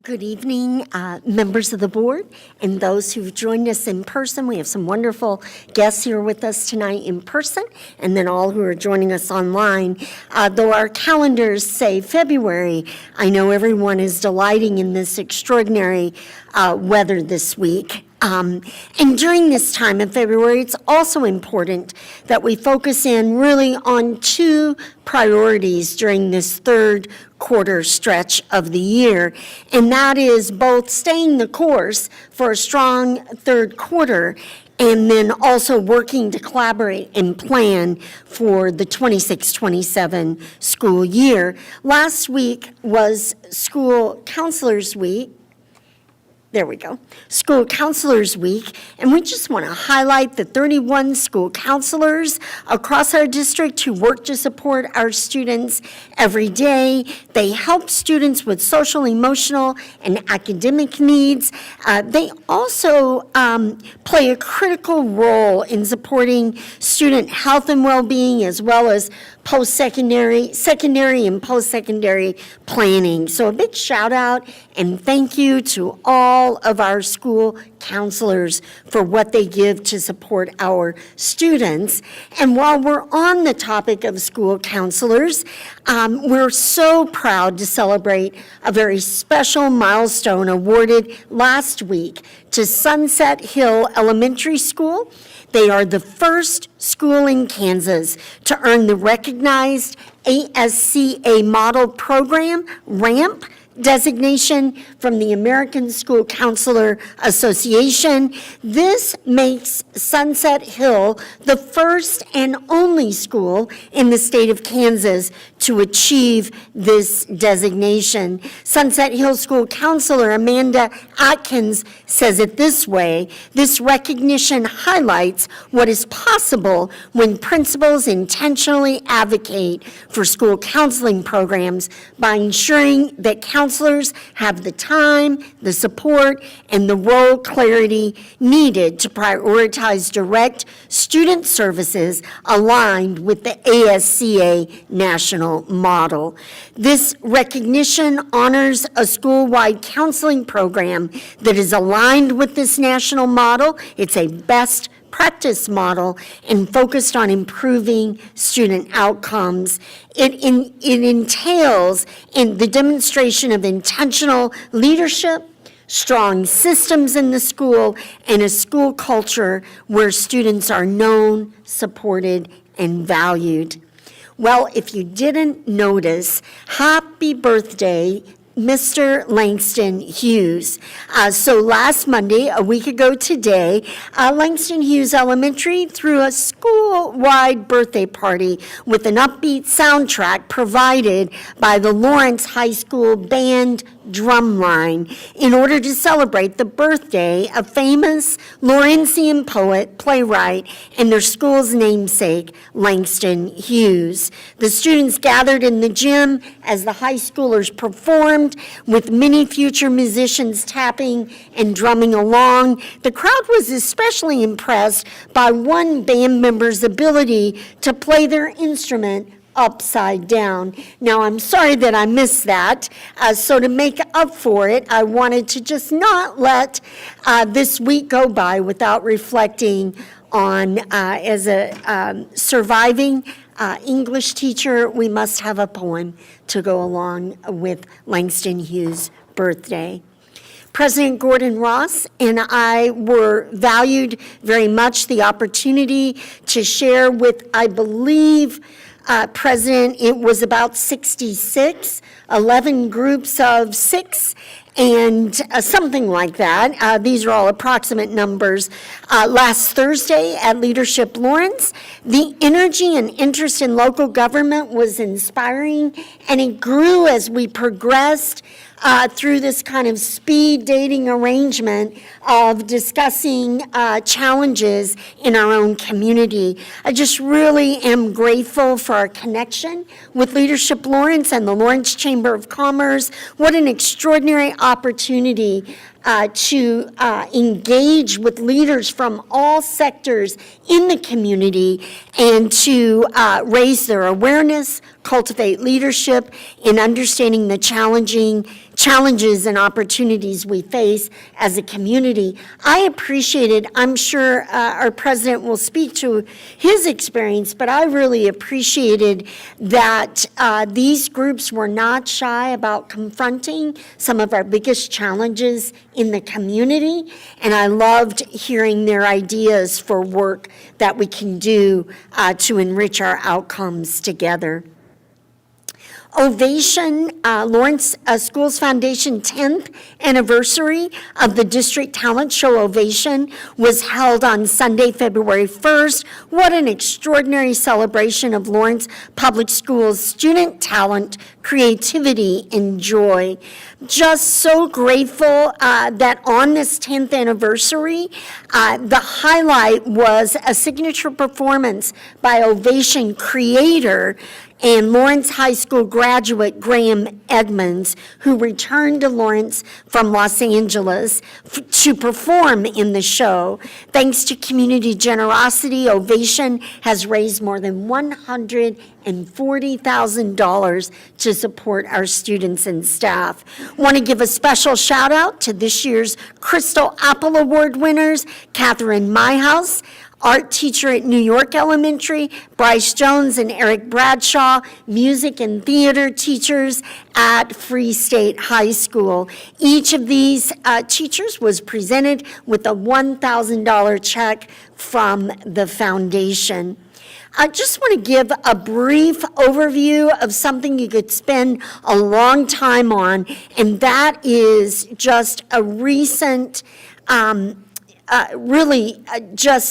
Good evening, members of the board and those who've joined us in person. We have some wonderful guests here with us tonight in person, and then all who are joining us online. Though our calendars say February, I know everyone is delighting in this extraordinary weather this week. And during this time in February, it's also important that we focus in really on two priorities during this third quarter stretch of the year, and that is both staying the course for a strong third quarter and then also working to collaborate and plan for the 26-27 school year. Last week was School Counselors Week. There we go. School Counselors Week, and we just want to highlight the 31 school counselors across our district who work to support our students every day. They help students with social, emotional, and academic needs. They also play a critical role in supporting student health and well-being, as well as secondary and post-secondary planning. So a big shout out and thank you to all of our school counselors for what they give to support our students. And while we're on the topic of school counselors, we're so proud to celebrate a very special milestone awarded last week to Sunset Hill Elementary School. They are the first school in Kansas to earn the recognized ASCA Model Program, RAMP, designation from the American School Counselor Association. This makes Sunset Hill the first and only school in the state of Kansas to achieve this designation. Sunset Hill School Counselor Amanda Atkins says it this way: this recognition highlights what is possible when principals intentionally advocate for school counseling programs by ensuring that counselors have the time, the support, and the role clarity needed to prioritize direct student services aligned with the ASCA national model. This recognition honors a school-wide counseling program that is aligned with this national model. It's a best practice model and focused on improving student outcomes. It entails in the demonstration of intentional leadership, strong systems in the school, and a school culture where students are known, supported, and valued. Well, if you didn't notice, happy birthday, Mr. Langston Hughes. So last Monday, a week ago today, Langston Hughes Elementary threw a school-wide birthday party with an upbeat soundtrack provided by the Lawrence High School Band Drumline in order to celebrate the birthday of famous Lawrencian poet, playwright, and their school's namesake, Langston Hughes. The students gathered in the gym as the high schoolers performed, with many future musicians tapping and drumming along. The crowd was especially impressed by one band member's ability to play their instrument upside down. Now, I'm sorry that I missed that. So to make up for it, I wanted to just not let this week go by without reflecting on, as a surviving English teacher, we must have a poem to go along with Langston Hughes' birthday. President Gordon Ross and I were valued very much the opportunity to share with, I believe, President, it was about 66, 11 groups of 6, and something like that. These are all approximate numbers. Last Thursday at Leadership Lawrence, the energy and interest in local government was inspiring, and it grew as we progressed through this kind of speed dating arrangement of discussing challenges in our own community. I just really am grateful for our connection with Leadership Lawrence and the Lawrence Chamber of Commerce. What an extraordinary opportunity to engage with leaders from all sectors in the community and to raise their awareness, cultivate leadership in understanding the challenges and opportunities we face as a community. I appreciated, I'm sure our president will speak to his experience, but I really appreciated that these groups were not shy about confronting some of our biggest challenges in the community, and I loved hearing their ideas for work that we can do to enrich our outcomes together. Ovation, Lawrence Schools Foundation 10th anniversary of the District Talent Show Ovation was held on Sunday, February 1st. What an extraordinary celebration of Lawrence Public Schools student talent, creativity, and joy. Just so grateful that on this 10th anniversary, the highlight was a signature performance by Ovation creator and Lawrence High School graduate Graham Edmonds, who returned to Lawrence from Los Angeles to perform in the show. Thanks to community generosity, Ovation has raised more than $140,000 to support our students and staff. Want to give a special shout out to this year's Crystal Apple Award winners, Catherine Myhouse, art teacher at New York Elementary, Bryce Jones and Eric Bradshaw, music and theater teachers at Free State High School. Each of these teachers was presented with a $1,000 check from the foundation. I just want to give a brief overview of something you could spend a long time on, and that is just a recent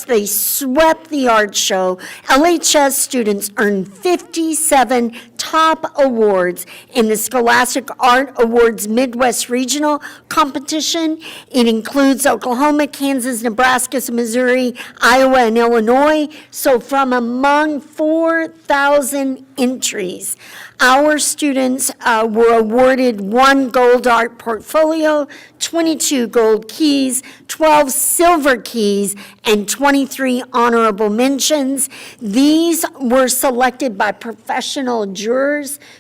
they swept the art show. LHS students earned 57 top awards in the Scholastic Art Awards Midwest Regional Competition. It includes Oklahoma, Kansas, Nebraska, Missouri, Iowa, and Illinois. So from among 4,000 entries, our students were awarded 1 gold art portfolio, 22 gold keys, 12 silver keys, and 23 honorable mentions. These were selected by professional jurors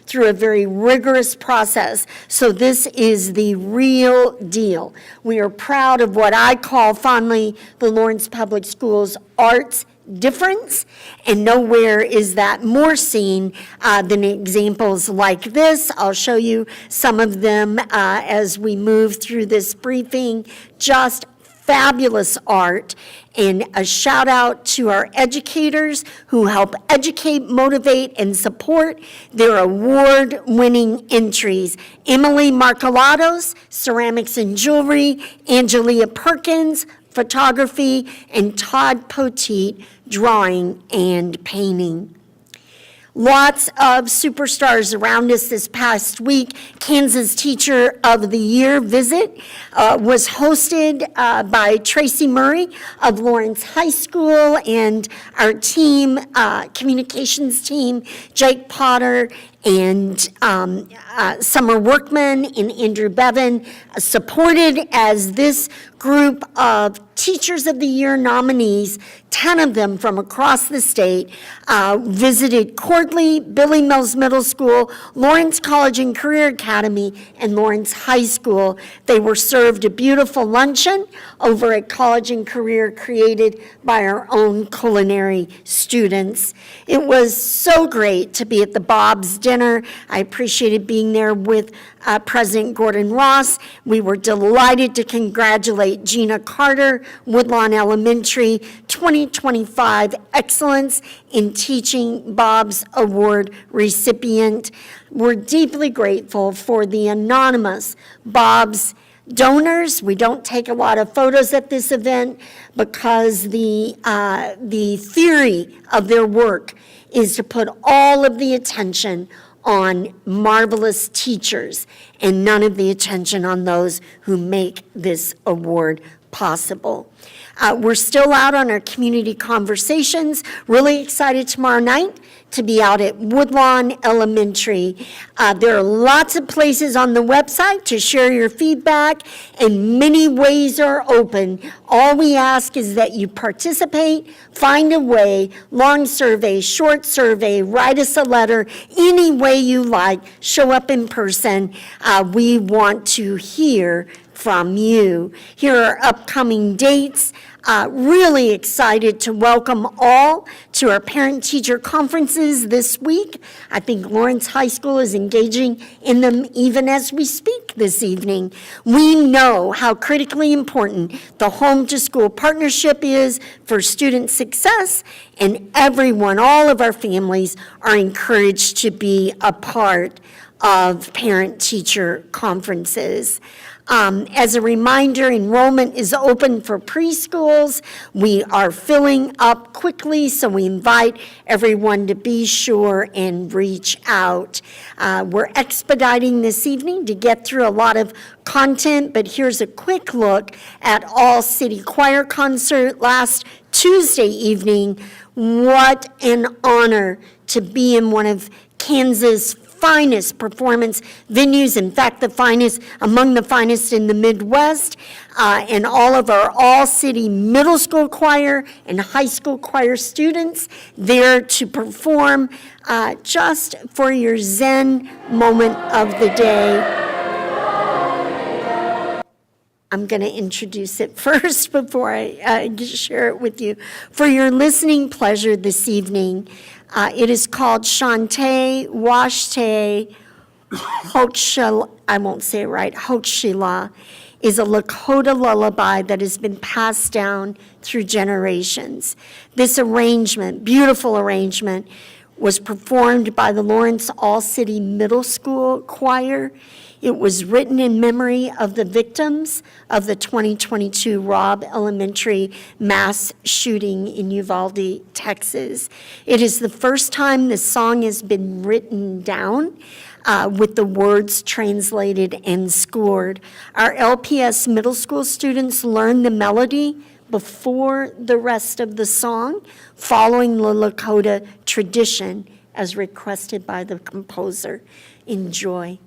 through a very rigorous process. So this is the real deal. We are proud of what I call fondly the Lawrence Public Schools arts difference, and nowhere is that more seen than examples like this. I'll show you some of them as we move through this briefing. Just fabulous art, and a shout out to our educators who help educate, motivate, and support their award-winning entries. Emily Marcolatos, ceramics and jewelry, Angelia Perkins, photography, and Todd Poteet, drawing and painting. Lots of superstars around us this past week. Kansas Teacher of the Year visit was hosted by Tracy Murray of Lawrence High School and our team, communications team, Jake Potter and Summer Workman and Andrew Bevan, supported as this group of Teachers of the Year nominees, 10 of them from across the state, visited Cordley, Billy Mills Middle School, Lawrence College and Career Academy, and Lawrence High School. They were served a beautiful luncheon over at College and Career created by our own culinary students. It was so great to be at the Bob's dinner. I appreciated being there with President Gordon Ross. We were delighted to congratulate Gina Carter, Woodlawn Elementary, 2025 Excellence in Teaching Bob's Award recipient. We're deeply grateful for the anonymous Bob's donors. We don't take a lot of photos at this event because the theory of their work is to put all of the attention on marvelous teachers and none of the attention on those who make this award possible. We're still out on our community conversations. Really excited tomorrow night to be out at Woodlawn Elementary. There are lots of places on the website to share your feedback, and many ways are open. All we ask is that you participate, find a way, long survey, short survey, write us a letter, any way you like, show up in person. We want to hear from you. Here are upcoming dates. Really excited to welcome all to our parent-teacher conferences this week. I think Lawrence High School is engaging in them even as we speak this evening. We know how critically important the home-to-school partnership is for student success, and everyone, all of our families, are encouraged to be a part of parent-teacher conferences. As a reminder, enrollment is open for preschools. We are filling up quickly, so we invite everyone to be sure and reach out. We're expediting this evening to get through a lot of content, but here's a quick look at All City Choir concert last Tuesday evening. What an honor to be in one of Kansas' finest performance venues, in fact, among the finest in the Midwest, and all of our all-city middle school choir and high school choir students there to perform just for your Zen moment of the day. I'm going to introduce it first before I share it with you. For your listening pleasure this evening, it is called Shante Washte Hochshila, I won't say it right, Hochshila, is a Lakota lullaby that has been passed down through generations. This arrangement, beautiful arrangement, was performed by the Lawrence All-City Middle School Choir. It was written in memory of the victims of the 2022 Robb Elementary mass shooting in Uvalde, Texas. It is the first time this song has been written down with the words translated and scored. Our LPS middle school students learned the melody before the rest of the song, following the Lakota tradition as requested by the composer. Enjoy.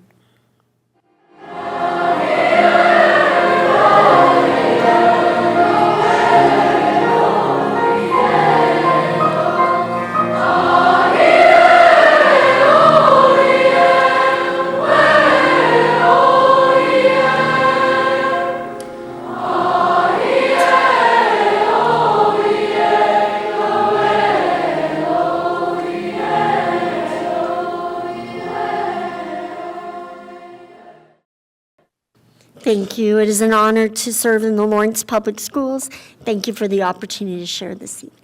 Thank you. It is an honor to serve in the Lawrence Public Schools. Thank you for the opportunity to share this evening.